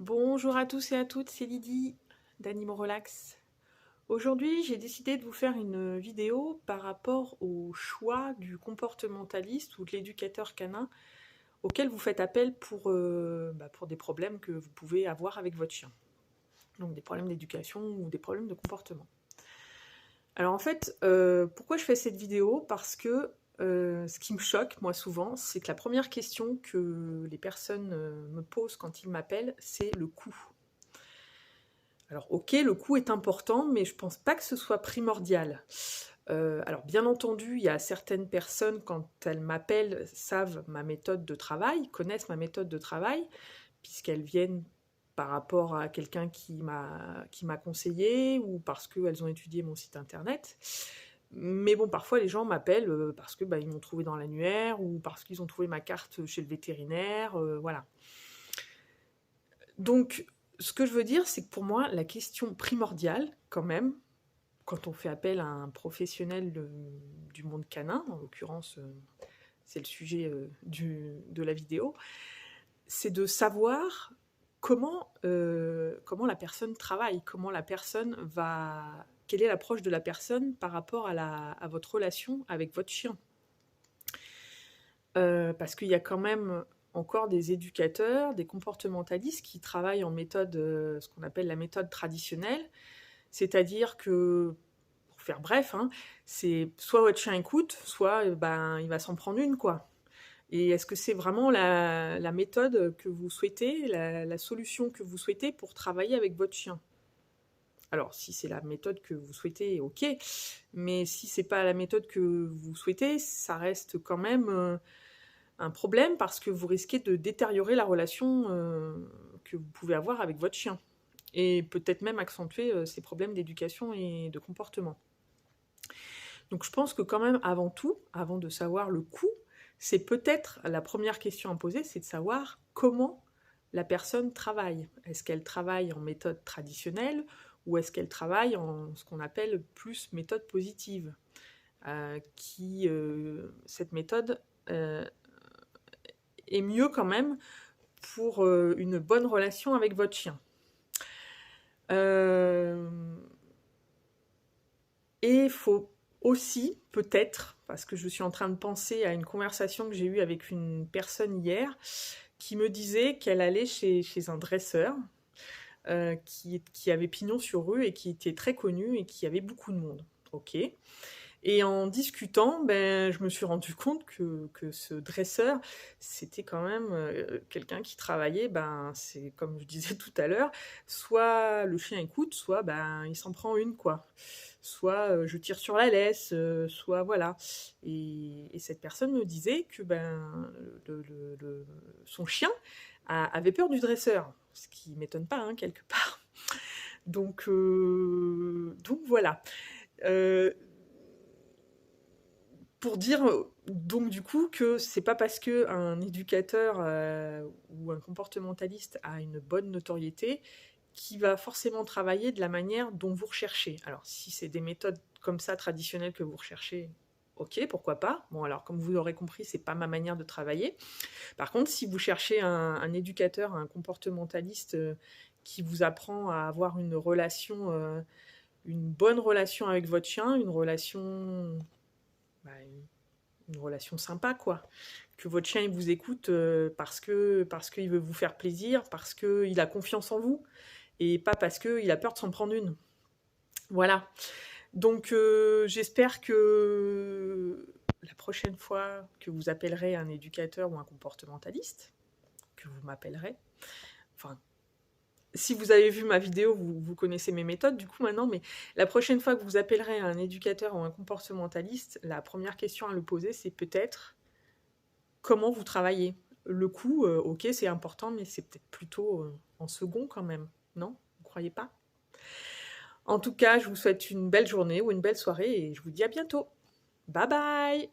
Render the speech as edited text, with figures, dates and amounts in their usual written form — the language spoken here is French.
Bonjour à tous et à toutes, c'est Lydie d'Animo Relax. Aujourd'hui, j'ai décidé de vous faire une vidéo par rapport au choix du comportementaliste ou de l'éducateur canin auquel vous faites appel pour des problèmes que vous pouvez avoir avec votre chien. Donc des problèmes d'éducation ou des problèmes de comportement. Alors en fait, pourquoi je fais cette vidéo? Parce que ce qui me choque, moi souvent, c'est que la première question que les personnes me posent quand ils m'appellent, c'est le coût. Alors ok, le coût est important, mais je pense pas que ce soit primordial. Alors bien entendu, il y a certaines personnes, quand elles m'appellent, savent ma méthode de travail, connaissent ma méthode de travail, puisqu'elles viennent par rapport à quelqu'un qui m'a conseillé ou parce qu'elles ont étudié mon site internet. Mais bon, parfois les gens m'appellent parce que ils m'ont trouvé dans l'annuaire ou parce qu'ils ont trouvé ma carte chez le vétérinaire, voilà. Donc, ce que je veux dire, c'est que pour moi, la question primordiale, quand même, quand on fait appel à un professionnel du monde canin, en l'occurrence, c'est le sujet de la vidéo, c'est de savoir comment la personne travaille, quelle est l'approche de la personne par rapport à votre relation avec votre chien. Parce qu'il y a quand même encore des éducateurs, des comportementalistes qui travaillent en méthode, ce qu'on appelle la méthode traditionnelle, c'est-à-dire que, pour faire bref, hein, c'est soit votre chien écoute, soit il va s'en prendre une, quoi. Et est-ce que c'est vraiment la méthode que vous souhaitez, la solution que vous souhaitez pour travailler avec votre chien? Alors, si c'est la méthode que vous souhaitez, ok, mais si c'est pas la méthode que vous souhaitez, ça reste quand même un problème parce que vous risquez de détériorer la relation que vous pouvez avoir avec votre chien et peut-être même accentuer ces problèmes d'éducation et de comportement. Donc je pense que quand même avant tout, avant de savoir le coût, c'est peut-être la première question à poser, c'est de savoir comment la personne travaille. Est-ce qu'elle travaille en méthode traditionnelle ou est-ce qu'elle travaille en ce qu'on appelle plus méthode positive cette méthode est mieux quand même pour une bonne relation avec votre chien. Et il faut aussi, peut-être, parce que je suis en train de penser à une conversation que j'ai eue avec une personne hier, qui me disait qu'elle allait chez un dresseur qui avait pignon sur rue et qui était très connu et qui avait beaucoup de monde. Ok. Et en discutant, je me suis rendu compte que ce dresseur, c'était quand même quelqu'un qui travaillait, c'est comme je disais tout à l'heure, soit le chien écoute, soit il s'en prend une, quoi. Soit je tire sur la laisse, soit voilà. Et cette personne me disait que son chien avait peur du dresseur, ce qui m'étonne pas, hein, quelque part. Donc voilà. Euh, pour dire donc du coup que c'est pas parce que un éducateur ou un comportementaliste a une bonne notoriété qu'il va forcément travailler de la manière dont vous recherchez. Alors si c'est des méthodes comme ça traditionnelles que vous recherchez, ok, pourquoi pas. Bon alors comme vous l'aurez compris, c'est pas ma manière de travailler. Par contre, si vous cherchez un éducateur, un comportementaliste qui vous apprend à avoir une bonne relation avec votre chien, une relation sympa, quoi. Que votre chien il vous écoute parce qu'il veut vous faire plaisir, parce qu'il a confiance en vous, et pas parce qu'il a peur de s'en prendre une. Voilà. Donc j'espère que la prochaine fois que vous appellerez un éducateur ou un comportementaliste, que vous m'appellerez, enfin, si vous avez vu ma vidéo, vous connaissez mes méthodes du coup maintenant, mais la prochaine fois que vous appellerez un éducateur ou un comportementaliste, la première question à lui poser, c'est peut-être comment vous travaillez. Le coût, ok, c'est important, mais c'est peut-être plutôt en second quand même, non? Vous ne croyez pas? En tout cas, je vous souhaite une belle journée ou une belle soirée et je vous dis à bientôt. Bye bye!